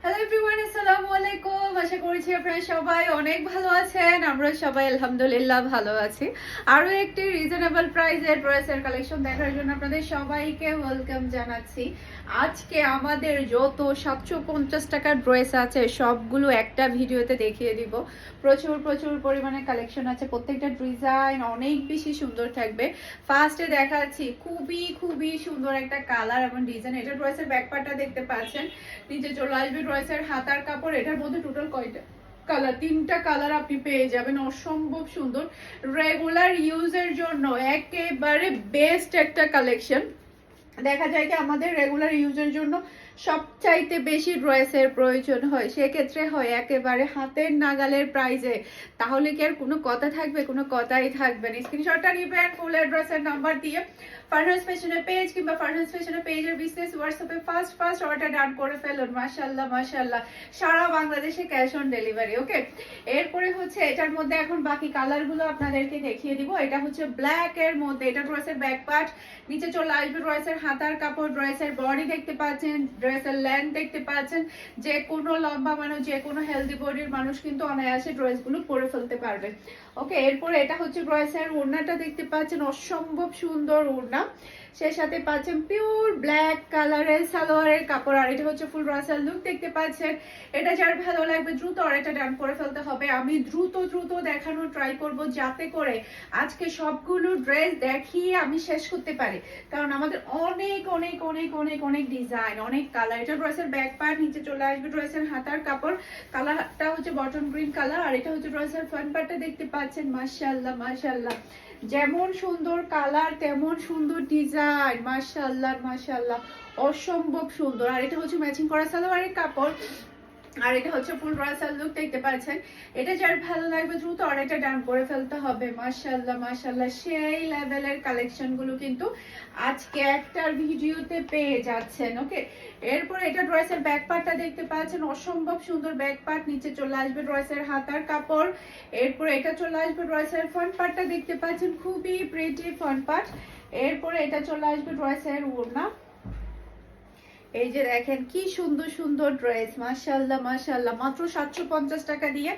Hello everyone, আসসালামু আলাইকুম। আশা করছি আপনারা সবাই অনেক ভালো আছেন। আমরা সবাই আলহামদুলিল্লাহ ভালো আছি। আরো একটি রিজনেবল প্রাইসের ড্রেসের কালেকশন দেখার জন্য আপনাদের সবাইকে ওয়েলকাম জানাচ্ছি। আজকে আমাদের যত 750 টাকার ড্রেস আছে সবগুলো একটা ভিডিওতে দেখিয়ে দিব। প্রচুর প্রচুর পরিমাণে কালেকশন আছে, প্রত্যেকটা ডিজাইন অনেক বেশি সুন্দর থাকবে। ফার্স্টে দেখাচ্ছি খুবই খুবই সুন্দর একটা কালার এবং ডিজাইন। এটা ড্রেসের ব্যাকপার্টটা দেখতে পাচ্ছেন, নিচে চলে আসবে ড্রেসের হাতার কাপড়। এটার মধ্যে টোটাল কয়টা কালার? তিনটা কালার আপনি পেয়ে যাবেন, অসম্ভব সুন্দর। রেগুলার ইউজের জন্য একেবারে বেস্ট একটা কালেকশন। দেখা যায় কি আমাদের রেগুলার ইউজের জন্য সবচাইতে বেশি ড্রেসের প্রয়োজন হয়, সেক্ষেত্রে হয় একেবারে হাতের নাগালের প্রাইজে। তাহলে কি আর কোনো কথা থাকবে? কোনো কথাই থাকবে না। স্ক্রিনশটটা নিবেন ফুল অ্যাড্রেসের নাম্বার দিয়ে ফারহাস ফ্যাশনের পেজ কিংবা ফারহাস ফ্যাশনের পেজের বিজনেস হোয়াটসঅ্যাপে ফার্স্ট অর্ডার ডান করে ফেলুন। মাশাআল্লাহ মাশাআল্লাহ, সারা বাংলাদেশে ক্যাশ অন ডেলিভারি। ওকে, এরপরে হচ্ছে এটার মধ্যে এখন বাকি কালারগুলো আপনাদেরকে দেখিয়ে দিব। এটা হচ্ছে ব্ল্যাক এর মধ্যে, এটা ড্রেসের ব্যাক পার্ট, নিচে চলে আসবে ড্রেসের হাতার কাপড়, ড্রেসের বডি দেখতে পাচ্ছেন, ড্রেসের লেন্থ দেখতে পাচ্ছেন। যে কোনো লম্বা মানুষ, যে কোনো হেলদি বডির মানুষ কিন্তু অনায়াসে ড্রেসগুলো পরে ফেলতে পারবে। ওকে, এরপরে এটা হচ্ছে ড্রেসের ওড়নাটা দেখতে পাচ্ছেন, অসম্ভব সুন্দর ওড়না। সে সাথে পাচ্ছেন পিওর ব্ল্যাক কালারের সালোয়ারের কাপড়, আর এটা হচ্ছে ফুল রাসাল লুক দেখতে পাচ্ছেন। এটা যার ভালো লাগবে দ্রুত অর্ডারটা ডান করে ফেলতে হবে। আমি দ্রুত দেখানোর ট্রাই করব যাতে করে আজকে সবগুলো ড্রেস দেখিয়ে আমি শেষ করতে পারি, কারণ আমাদের অনেক অনেক অনেক অনেক অনেক ডিজাইন, অনেক কালার। এটা ড্রেসের ব্যাক পার্ট, নিচে চলে আসবে ড্রেসের হাতার কাপড়, কালারটা হচ্ছে বটন গ্রিন কালার, আর এটা হচ্ছে ড্রেসের ফ্রন্ট পার্টটা দেখতে পাচ্ছেন। মাশাআল্লাহ মাশাআল্লাহ, যেমন সুন্দর কালার তেমন সুন্দর ডিজাইন। মাশাআল্লাহ মাশাআল্লাহ, অসম্ভব সুন্দর। আর এটা হচ্ছে ম্যাচিং করা সালোয়ারের কাপড়, আর এটা হচ্ছে ফুল রাসাল লুক দেখতে পাচ্ছেন। এটা যার ভালো লাগবে দ্রুত অর্ডারটা ডান করে ফেলতে হবে। মাশাআল্লাহ মাশাআল্লাহ, সেই লেভেলের কালেকশন গুলো কিন্তু আজকে একটা ভিডিওতে পেয়ে যাচ্ছেন। ওকে, এরপর এটা ড্রেসের ব্যাক পার্টটা দেখতে পাচ্ছেন, অসম্ভব সুন্দর ব্যাক পার্ট, নিচে চলে আসবে ড্রেসের হাতার কাপড়। এরপর এটা চলে আসবে ড্রেসের ফ্রন্ট পার্টটা দেখতে পাচ্ছেন, খুবই প্রিটি ফ্রন্ট পার্ট। এরপরে এটা চলে আসবে ড্রেসের ওড়না। এই যে দেখেন কি সুন্দর সুন্দর ড্রেস, মাশাআল্লাহ মাশাআল্লাহ, মাত্র 750 টাকা দিয়ে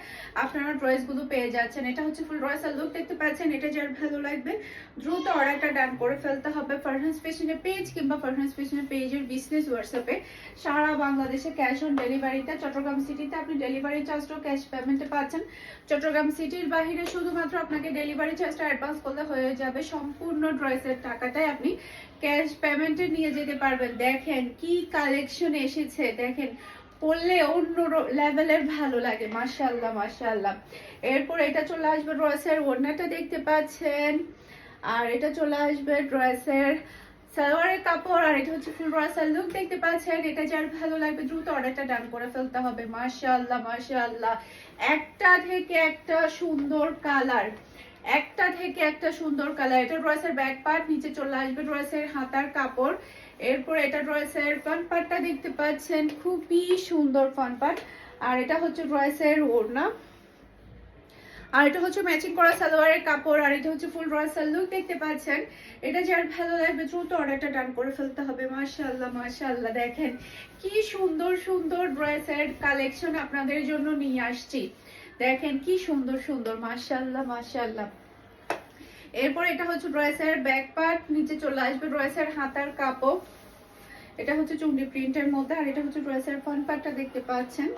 আপনারা ড্রেসগুলো পেয়ে যাচ্ছেন। এটা হচ্ছে ফুল ড্রেসের লুক দেখতে পাচ্ছেন। এটা যার ভালো লাগবে দ্রুত অর্ডারটা ডান করে ফেলতে হবে ফারহাস ফ্যাশনের পেজ কিংবা ফারহাস ফ্যাশনের পেজের বিজনেস হোয়াটসঅ্যাপে। সারা বাংলাদেশে ক্যাশ অন ডেলিভারিতে, চট্টগ্রাম সিটিতে আপনি ডেলিভারি চার্জটাও ক্যাশ পেমেন্টে পাচ্ছেন। চট্টগ্রাম সিটির বাহিরে শুধুমাত্র আপনাকে ডেলিভারি চার্জটা অ্যাডভান্স করলে হয়ে যাবে, সম্পূর্ণ ড্রেসের টাকাটাই আপনি ক্যাশ পেমেন্টে নিয়ে যেতে পারবেন। দেখেন কি কালেকশন এসেছে, দেখেন পরলে অন্য লেভেলের ভালো লাগে। মাশাআল্লাহ মাশাআল্লাহ। এরপর এটা চলে আসবে ড্রেসের ওড়নাটা দেখতে পাচ্ছেন, আর এটা চলে আসবে ড্রেসের সালোয়ারের কাপড়, আর এটা হচ্ছে ফুল রাসাল লুক দেখতে পাচ্ছেন। এটা যার ভালো লাগবে দ্রুত অর্ডারটা ডান করে ফেলতে হবে। মাশাআল্লাহ মাশাআল্লাহ, একটা থেকে একটা সুন্দর কালার, একটা থেকে একটা সুন্দর কালার। এটা ড্রেসের ব্যাক পার্ট, নিচে চলে আসবে ড্রেসের হাতার কাপড়। এরপর এটা ড্রেসের ফ্রন্ট পার্টটা দেখতে পাচ্ছেন, খুবই সুন্দর ফ্রন্ট পার্ট, আর এটা হচ্ছে ড্রেসের ওড়না, আর এটা হচ্ছে ম্যাচিং করা সালোয়ারের কাপড়, আর এটা হচ্ছে ফুল রাসাল লুক দেখতে পাচ্ছেন। এটা যার ভালো লাগবে দ্রুত অর্ডারটা ডান করে ফেলতে হবে। মাশাআল্লাহ মাশাআল্লাহ, দেখেন কি সুন্দর সুন্দর ড্রেসের কালেকশন আপনাদের জন্য নিয়ে আসছি। দেখেন কি সুন্দর সুন্দর, মাশাআল্লাহ মাশাআল্লাহ। এরপর এটা হচ্ছে ড্রেসের ব্যাক পার্ট, নিচে চলে আসবে ড্রেসের হাতার কাপড়। এটা হচ্ছে চুন্ডি প্রিন্টের মধ্যে, আর এটা হচ্ছে ড্রেসের ফ্রন্ট পার্টটা দেখতে পাচ্ছেন।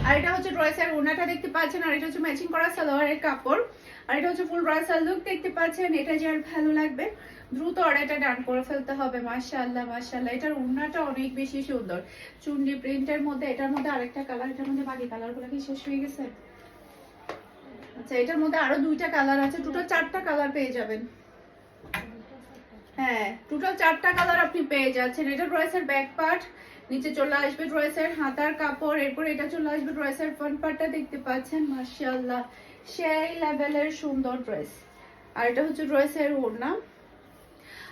আর এটা হচ্ছে ড্রেসের ওড়নাটা দেখতে পাচ্ছেন, আর এটা হচ্ছে ম্যাচিং করা সালোয়ারের কাপড়, আর এটা হচ্ছে ফুল রাসাল লুক দেখতে পাচ্ছেন। এটা যার ভালো লাগবে দ্রুত অর্ডারটা ডান করে ফেলতে হবে। মাশাআল্লাহ মাশাআল্লাহ, এটার ওড়নাটা অনেক বেশি সুন্দর, চুন্ডি প্রিন্টের মধ্যে। এটার মধ্যে আরেকটা কালার, এটার মধ্যে বাকি কালারগুলো কি শেষ হয়ে গেছে? আচ্ছা, এটার মধ্যে আরো দুইটা কালার আছে, টোটাল 4টা কালার পেয়ে যাবেন। হ্যাঁ, টোটাল 4টা কালার আপনি পেয়ে যাচ্ছেন। এটা ড্রেসের ব্যাক পার্ট, নিচে চলে আসবে ড্রেসের হাতার কাপড়। এরপর এটা চলে আসবে ড্রেসের ফ্রন্ট পার্টটা দেখতে পাচ্ছেন। মাশাআল্লাহ, সেই লেভেলের সুন্দর ড্রেস। আর এটা হচ্ছে ড্রেসের ওড়না,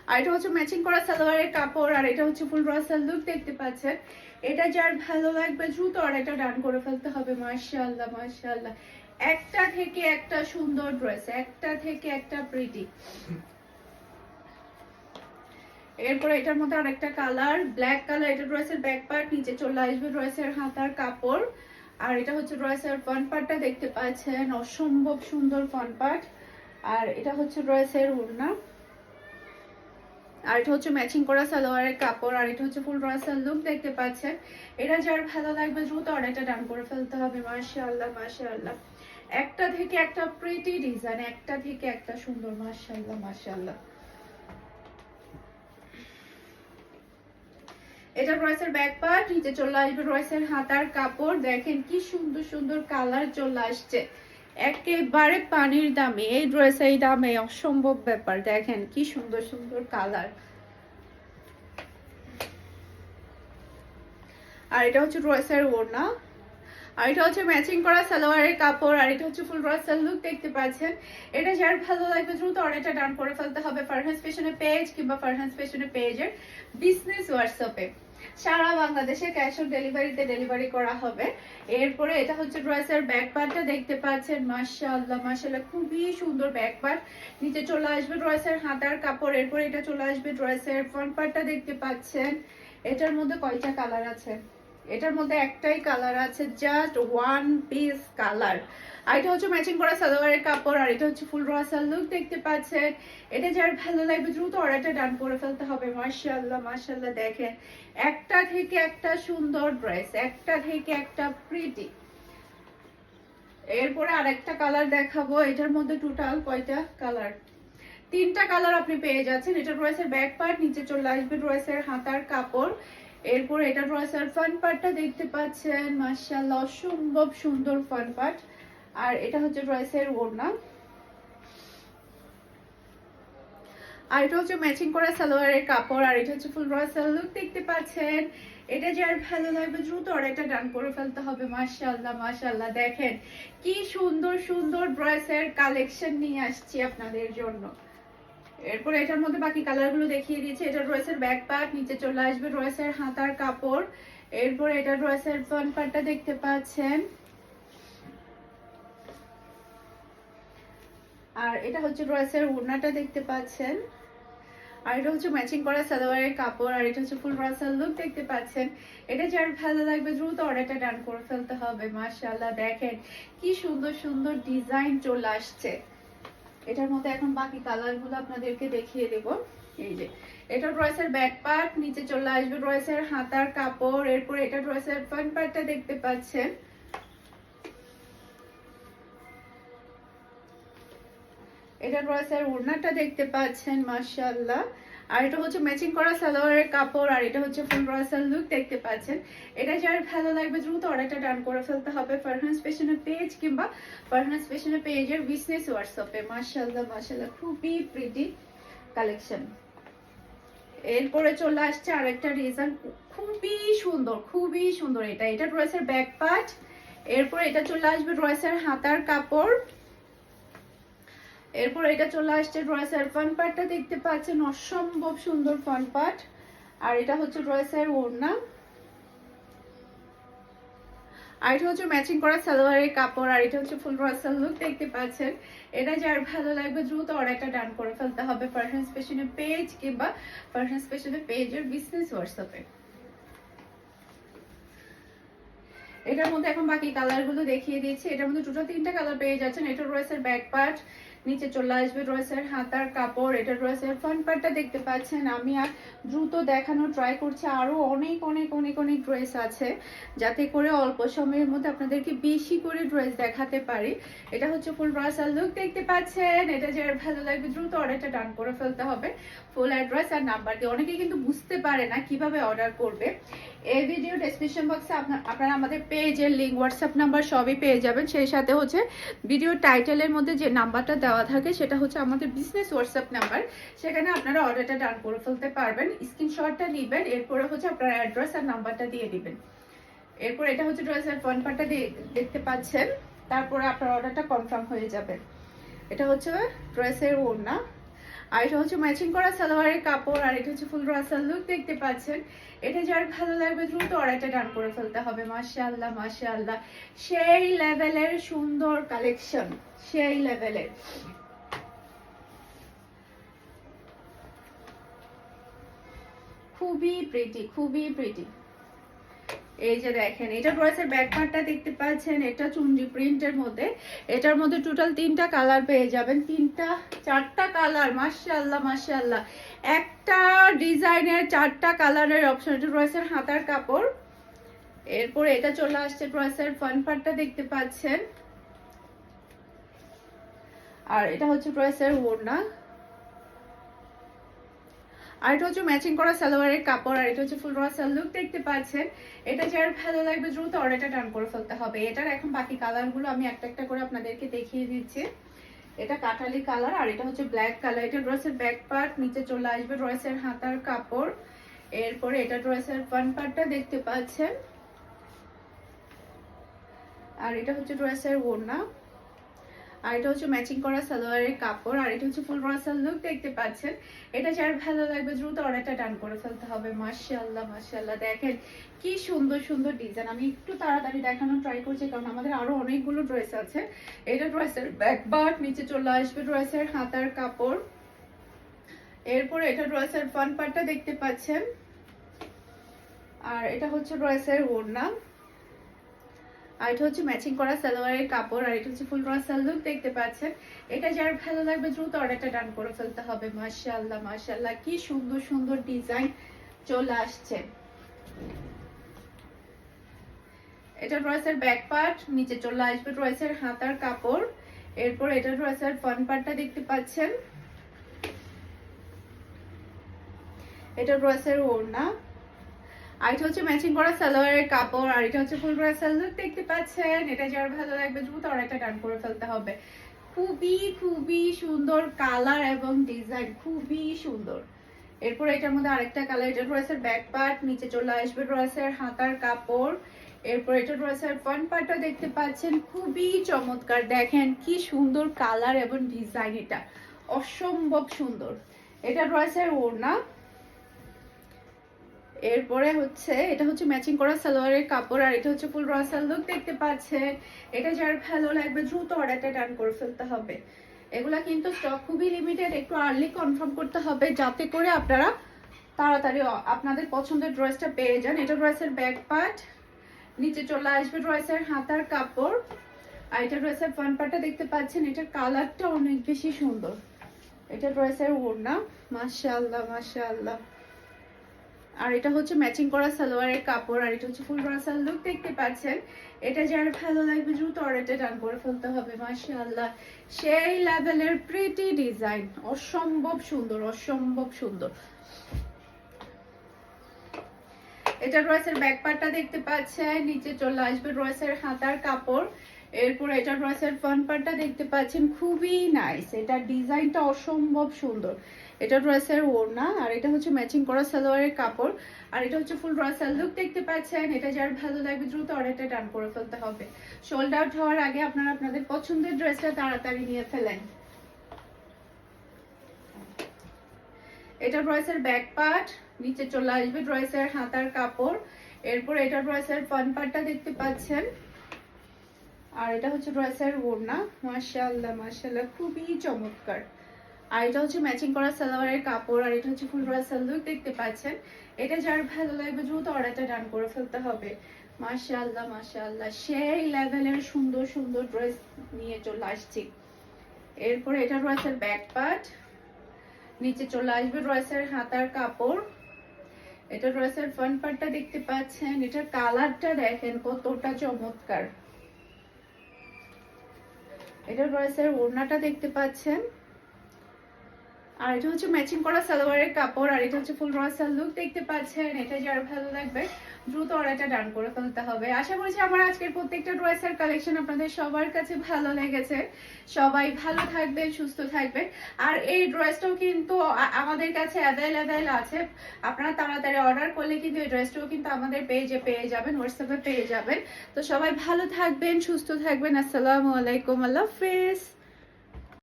আর এটা হচ্ছে ম্যাচিং করা সালোয়ারের কাপড়, আর এটা হচ্ছে ফুল রাসাল লুক দেখতে পাচ্ছেন। এটা যার ভালো লাগবে দ্রুত অর্ডারটা ডান করে ফেলতে হবে। মাশাআল্লাহ মাশাআল্লাহ, একটা থেকে একটা সুন্দর ড্রেস, একটা থেকে একটা প্রিটি। এরপরে এটার মধ্যে আরেকটা কালার ব্ল্যাক কালার, এটা ড্রেসের ব্যাক পার্ট, নিচে চলে আসবে ড্রেসের হাতার কাপড়। আর এটা হচ্ছে ড্রেসের ফ্রন্ট পার্টটা দেখতে পাচ্ছেন, অসম্ভব সুন্দর ফ্রন্ট পার্ট। আর এটা হচ্ছে ড্রেসের ওড়না, আর এটা হচ্ছে ম্যাচিং করা সালোয়ারের কাপড়। আর এটা হচ্ছে ফুল ড্রেসের লুক দেখতে পাচ্ছেন। এটা যার ভালো লাগবে দ্রুত অর্ডারটা ডান করে ফেলতে হবে। মাশাআল্লাহ মাশাআল্লাহ, একটা থেকে একটা প্রিটি ডিজাইন, একটা থেকে একটা সুন্দর। মাশাআল্লাহ মাশাআল্লাহ। এটা ড্রেসের ব্যাক পার্ট, নিচে চলে আসবে ড্রেসের হাতার কাপড়। দেখেন কি সুন্দর সুন্দর কালার চলে আসছে, একেবারে পানির দামে এই ড্রেস, এই দামে অসম্ভব ব্যাপার। দেখেন কি সুন্দর সুন্দর কালার। আর এটা হচ্ছে ড্রেসের ওড়না, আর এটা হচ্ছে ম্যাচিং করা সালোয়ারের কাপড়। আর এটা হচ্ছে ফুল ড্রেসের লুক দেখতে পাচ্ছেন। এটা যার ভালো লাগবে দ্রুত অর্ডারটা ডান করে ফেলতে হবে ফারহান ফ্যাশনের পেজ কিংবা ফারহান ফ্যাশনের পেজের বিজনেস হোয়াটসঅ্যাপে। সারা বাংলাদেশে ক্যাশ অন ডেলিভারিতে ডেলিভারি করা হবে। এরপরে এটা হচ্ছে ড্রেসের ব্যাক পার্টটা দেখতে পাচ্ছেন। মাশাআল্লাহ মাশাআল্লাহ, খুবই সুন্দর ব্যাক পার্ট। নিচে চলে আসবে ড্রেসের হাতার কাপড়। এরপরে এটা চলে আসবে ড্রেসের ফ্রন্ট পার্টটা দেখতে পাচ্ছেন। এটার মধ্যে কয়টা কালার আছে? এটার মধ্যে একটাই কালার আছে, জাস্ট ওয়ান পিস কালার। আর এটা হচ্ছে ম্যাচিং করা সালোয়ারের কাপড়। আর এটা হচ্ছে ফুল ড্রেসের লুক দেখতে পাচ্ছেন। এটা যার ভালো লাগবে দ্রুত অর্ডারটা ডান করে ফেলতে হবে। মাশাআল্লাহ মাশাআল্লাহ, দেখেন একটা থেকে একটা সুন্দর ড্রেস, একটা থেকে একটা প্রিটি। এরপরে আরেকটা কালার দেখাবো। এটার মধ্যে টোটাল কয়টা কালার? তিনটা কালার আপনি পেয়ে যাচ্ছেন। এটা ড্রেসের ব্যাক পার্ট, নিচে চলে আসবে ড্রেসের হাতার কাপড়। এরপর এটা ড্রেসের ফ্রন্ট পার্টটা দেখতে পাচ্ছেন। মাশাআল্লাহ, অসম্ভব সুন্দর ফ্রন্ট পার্ট। আর এটা হচ্ছে ড্রেসের ওড়না, আর এটা হচ্ছে ম্যাচিং করা সালোয়ারের কাপড়। আর এটা হচ্ছে ফুল ড্রেসের লুক দেখতে পাচ্ছেন। এটা যার ভালো লাগবে দ্রুত অর্ডারটা ডান করে ফেলতে হবে। মাশাআল্লাহ মাশাআল্লাহ, দেখেন কি সুন্দর সুন্দর ড্রেসের কালেকশন নিয়ে আসছি আপনাদের জন্য। এরপর এটার মধ্যে বাকি কালারগুলো দেখিয়ে দিয়েছি। এটা ড্রেসের ব্যাক পার্ট, নিচে চলে আসবে ড্রেসের হাতার কাপড়। এরপর এটা ড্রেসের ফ্রন্ট পার্টটা দেখতে পাচ্ছেন। আর এটা হচ্ছে ড্রেসের ওড়নাটা দেখতে পাচ্ছেন। আর এটা হচ্ছে ম্যাচিং করা সালোয়ারের কাপড়। আর এটা হচ্ছে ফুল ড্রেসের লুক দেখতে পাচ্ছেন। এটা যার ভালো লাগবে দ্রুত অর্ডারটা ডান করে ফেলতে হবে। মাশাআল্লাহ, দেখেন কি সুন্দর সুন্দর ডিজাইন চলে আসছে। এটার মধ্যে এখন বাকি কালারগুলো আপনাদেরকে দেখিয়ে দেব। এই যে এটা ড্রেসের ব্যাক পার্ট, নিচে চলে আসবে ড্রেসের হাতার কাপড়। এরপর এটা ড্রেসের ফ্রন্ট পার্টটা দেখতে পাচ্ছেন। এটা ড্রেসের ওড়নাটা দেখতে পাচ্ছেন। মাশাআল্লাহ, আর এটা হচ্ছে ম্যাচিং করা সালোয়ারের কাপড়। আর এটা হচ্ছে ফুল ড্রেসের লুক দেখতে পাচ্ছেন। এটা যার ভালো লাগবে দ্রুত অর্ডারটা ডান করে ফেলতে হবে ফারহান ফ্যাশনের পেজ কিংবা ফারহান ফ্যাশনের পেজের বিজনেস হোয়াটসঅ্যাপে। মাশাআল্লাহ মাশাআল্লাহ, খুবই প্রিটি কালেকশন। এরপরে চলে আসছে আরেকটা ডিজাইন, খুবই সুন্দর খুবই সুন্দর। এটা ড্রেসের ব্যাক পার্ট। এরপর এটা চলে আসবে ড্রেসের হাতার কাপড়। এরপর এটা চলে আসছে ড্রেসের ফ্রন্ট পার্টটা দেখতে পাচ্ছেন, অসম্ভব সুন্দর ফ্রন্ট পার্ট। আর এটা হচ্ছে ড্রেসের ওড়না, আর এটা হচ্ছে ম্যাচিং করা সালোয়ারের কাপড়। আর এটা হচ্ছে ফুল ড্রেসের লুক দেখতে পাচ্ছেন। এটা যার ভালো লাগবে দ্রুত অর্ডারটা ডান করে ফেলতে হবে ফারহান ফ্যাশনের পেজ কিংবা ফারহান ফ্যাশনের পেজের বিজনেস হোয়াটসঅ্যাপে। এটার মধ্যে এখন বাকি কালারগুলো দেখিয়ে দিচ্ছি। এটার মধ্যে টোটাল তিনটা কালার পেয়ে যাচ্ছেন। এটা ড্রেসের ব্যাক পার্ট, নিচে চলে আসবে ড্রেসের হাতার কাপড়। এটা ড্রেসের ফ্রন্ট পার্টটা দেখতে পাচ্ছেন। আমি আর দ্রুত দেখানো ট্রাই করছি, আরো অনেক অনেক অনেক অনেক ড্রেস আছে, যাতে করে অল্প সময়ের মধ্যে আপনাদেরকে বেশি করে ড্রেস দেখাতে পারি। এটা হচ্ছে ফুল ড্রেসের লুক দেখতে পাচ্ছেন। এটা যার ভালো লাগবে দ্রুত অর্ডারটা ডান করে ফেলতে হবে ফুল অ্যাড্রেস আর নাম্বার দিয়ে। অনেকেই কিন্তু বুঝতে পারে না কিভাবে অর্ডার করবে। এই ভিডিও ডেসক্রিপশন বক্সে আপনারা আমাদের পেজের লিংক, হোয়াটসঅ্যাপ নাম্বার সবই পেয়ে যাবেন। সেই সাথে হচ্ছে ভিডিও টাইটেলের মধ্যে যে নাম্বারটা দেওয়া থাকে সেটা হচ্ছে আমাদের বিজনেস হোয়াটসঅ্যাপ নাম্বার। সেখানে আপনারা অর্ডারটা ডান করে ফেলতে পারবেন। স্ক্রিনশটটা নেবেন, এরপরে হচ্ছে আপনার অ্যাড্রেস আর নাম্বারটা দিয়ে দিবেন। এরপর এটা হচ্ছে ড্রেসের ফ্রন্ট পার্টটা দেখতে পাচ্ছেন। তারপরে আপনার অর্ডারটা কনফার্ম হয়ে যাবে। এটা হচ্ছে ড্রেসের ওড়না, আর এটা হচ্ছে ম্যাচিং করা সালোয়ারের কাপড়। আর এটা হচ্ছে ফুল ড্রেসের লুক দেখতে পাচ্ছেন। এটা যার ভালো লাগবে দ্রুত অর্ডারটা ডান করে ফেলতে হবে। মাশাআল্লাহ মাশাআল্লাহ, সেই লেভেলের সুন্দর কালেকশন, সেই লেভেলের। খুবই প্রিটি, খুবই প্রিটি। এই যে দেখেন, এটা ড্রেসের ব্যাক পার্টটা দেখতে পাচ্ছেন, এটা চুনরি প্রিন্টের মধ্যে। এটার মধ্যে টোটাল 3টা কালার পেয়ে যাবেন, 4টা কালার। মাশাআল্লাহ মাশাআল্লাহ, একটা ডিজাইনের 4টা কালারের অপশন। এটা ড্রেসের হাতার কাপড়। এরপরে এটা চলে আসছে ড্রেসের ফ্রন্ট পার্টটা দেখতে পাচ্ছেন, আর এটা হচ্ছে ড্রেসের ওড়না, আর এটা হচ্ছে ম্যাচিং করা সালোয়ারের কাপড়, আর এটা হচ্ছে ফুল রসাল লুক দেখতে পাচ্ছেন। এটা যার ভালো লাগবে দ্রুত অর্ডারটা ডান করে ফেলতে হবে। এটার এখন বাকি কালারগুলো আমি একটা একটা করে আপনাদেরকে দেখিয়ে দিচ্ছি। এটা কাঠালি কালার, আর এটা হচ্ছে ব্ল্যাক কালার। এটা ড্রেসের ব্যাক পার্ট, নিচে চলে আসবে ড্রেসের হাতার কাপড়। এরপরে এটা ড্রেসের ফ্রন্ট পার্টটা দেখতে পাচ্ছেন, আর এটা হচ্ছে ড্রেসের ওড়না, আর এটা হচ্ছে ম্যাচিং করা সালোয়ারের কাপড়, আর এটা হচ্ছে ফুল রসাল লুক দেখতে পাচ্ছেন। এটা যার ভালো লাগবে দ্রুত অর্ডারটা ডান করে ফেলতে হবে। মাশাআল্লাহ মাশাআল্লাহ, দেখেন কি সুন্দর সুন্দর ডিজাইন। আমি একটু তাড়াতাড়ি দেখানোর ট্রাই করছি, কারণ আমাদের আরো অনেকগুলো ড্রেস আছে। এটা ড্রেসের ব্যাক পার্ট, নিচে চলে আসবে ড্রেসের হাতার কাপড়। এরপরে এটা ড্রেসের ফ্রন্ট পার্টটা দেখতে পাচ্ছেন, আর এটা হচ্ছে ড্রেসের ওড়না, আর এটা হচ্ছে ম্যাচিং করা সালোয়ারের কাপড়, আর এটা হচ্ছে ফুল রসাল লুক দেখতে পাচ্ছেন। এটা যার ভালো লাগবে দ্রুত অর্ডারটা ডান করে ফেলতে হবে। মাশাআল্লাহ মাশাআল্লাহ, কি সুন্দর সুন্দর ডিজাইন চলে আসছে। এটা ড্রেসের ব্যাক পার্ট, নিচে চলে আসবে ড্রেসের হাতার কাপড়। এরপর এটা ড্রেসের ফ্রন্ট পার্টটা দেখতে পাচ্ছেন, এটা ড্রেসের ওড়না, আর এটা হচ্ছে ম্যাচিং করা সালোয়ারের কাপড়, আর এটা হচ্ছে ফুল রসাল লুক দেখতে পাচ্ছেন। এটা যার ভালো লাগবে দ্রুত অর্ডারটা ডান করে ফেলতে হবে। খুবই খুবই সুন্দর কালার এবং ডিজাইন, খুবই সুন্দর। এরপর এটার মধ্যে আরেকটা কালার, এটা ড্রেসের ব্যাক পার্ট, নিচে চলে আসবে ড্রেসের হাতার কাপড়। এরপর এটা ড্রেসের ফ্রন্ট পার্টটা দেখতে পাচ্ছেন, খুবই চমৎকার। দেখেন কি সুন্দর কালার এবং ডিজাইন, এটা অসম্ভব সুন্দর। এটা ড্রেসের ওড়না। এরপরে হচ্ছে এটা হচ্ছে ম্যাচিং করা সালোয়ারের কাপড়, আর এটা হচ্ছে ফুল রসাল লুক দেখতে পাচ্ছেন। এটা যার ভালো লাগবে দ্রুত অর্ডারটা ডান করে ফেলতে হবে। এগুলা কিন্তু স্টক খুবই লিমিটেড, একটু আর্লি কনফার্ম করতে হবে, যাতে করে আপনারা তাড়াতাড়ি আপনাদের পছন্দের ড্রেসটা পেয়ে যান। এটা ড্রেসের ব্যাক পার্ট, নিচে চলে আসবে ড্রেসের হাতার কাপড়, আর এটা ড্রেসের ফ্রন্ট পার্টটা দেখতে পাচ্ছেন। এটার কালারটা অনেক বেশি সুন্দর। এটা ড্রেসের ওড়না। মাশাআল্লাহ মাশাআল্লাহ, আর এটা হচ্ছে ম্যাচিং করা সালোয়ারের কাপড়, আর এটা হচ্ছে ফুল রসাল লুক দেখতে পাচ্ছেন। এটা যার ভালো লাগবে দ্রুত অর্ডারটা ডান করে ফেলতে হবে। মাশাআল্লাহ, সেই লেভেলের প্রিটি ডিজাইন, অসম্ভব সুন্দর অসম্ভব সুন্দর। এটা ড্রেসের ব্যাক পার্টটা দেখতে পাচ্ছেন, নিচে চলে আসবে ড্রেসের হাতার কাপড়। এরপর এটা ড্রেসের ফ্রন্ট পার্টটা দেখতে পাচ্ছেন, খুবই নাইস। এটা ডিজাইনটা অসম্ভব সুন্দর। এটা ড্রেসের ওড়না, আর এটা হচ্ছে ম্যাচিং করা সালোয়ারের কাপড়, আর এটা হচ্ছে ফুল রসাল লুক দেখতে পাচ্ছেন। এটা যার ভালো লাগবে দ্রুত অর্ডারটা ডান করে ফেলতে হবে। সোল্ড আউট হওয়ার আগে আপনারা আপনাদের পছন্দের ড্রেসটা তাড়াতাড়ি নিয়ে ফেলেন। এটা ড্রেসের ব্যাক পার্ট, নিচে চলে আসবে ড্রেসের হাতার কাপড়। এরপর এটা ড্রেসের ফ্রন্ট পার্টটা দেখতে পাচ্ছেন, আর এটা হচ্ছে ড্রেসের ওড়না। মাশাআল্লাহ মাশাআল্লাহ, খুবই চমৎকার। আর এটা হচ্ছে ম্যাচিং করা সালোয়ারের কাপড়, আর এটা হচ্ছে ফুল রসাল লুক দেখতে পাচ্ছেন। এটা যার ভালো লাগবে দ্রুত অর্ডারটা ডান করে ফেলতে হবে। মাশাআল্লাহ মাশাআল্লাহ, সেই লেভেলের সুন্দর সুন্দর ড্রেস নিয়ে চলে আসছি। এরপর এটা ড্রেসের ব্যাক পার্ট, নিচে চলে আসবে ড্রেসের হাতার কাপড়। এটা ড্রেসের ফ্রন্ট পার্টটা দেখতে পাচ্ছেন। এটার কালারটা দেখেন কতটা চমৎকার। এটা ড্রেসের ওড়নাটা দেখতে পাচ্ছেন, আর এটা হচ্ছে ম্যাচিং করা সালোয়ারের কাপড়, আর এটা হচ্ছে ফুল রসাল লুক দেখতে পাচ্ছেন। এটা যার ভালো লাগবে দ্রুত অর্ডারটা ডান করে ফেলতে হবে। আশা করছি আমার আজকের প্রত্যেকটা ড্রেসের কালেকশন আপনাদের সবার কাছে ভালো লেগেছে। সবাই ভালো থাকবেন, সুস্থ থাকবেন। আর এই ড্রেসটাও কিন্তু আমাদের কাছে অ্যাভেলেবেল আছে। আপনারা তাড়াতাড়ি অর্ডার করলে কিন্তু এই ড্রেসটাও কিন্তু আমাদের পেজে পেয়ে যাবেন, হোয়াটসঅ্যাপে পেয়ে যাবেন। তো সবাই ভালো থাকবেন, সুস্থ থাকবেন। আসসালামু আলাইকুম, আল্লাহ হাফেজ।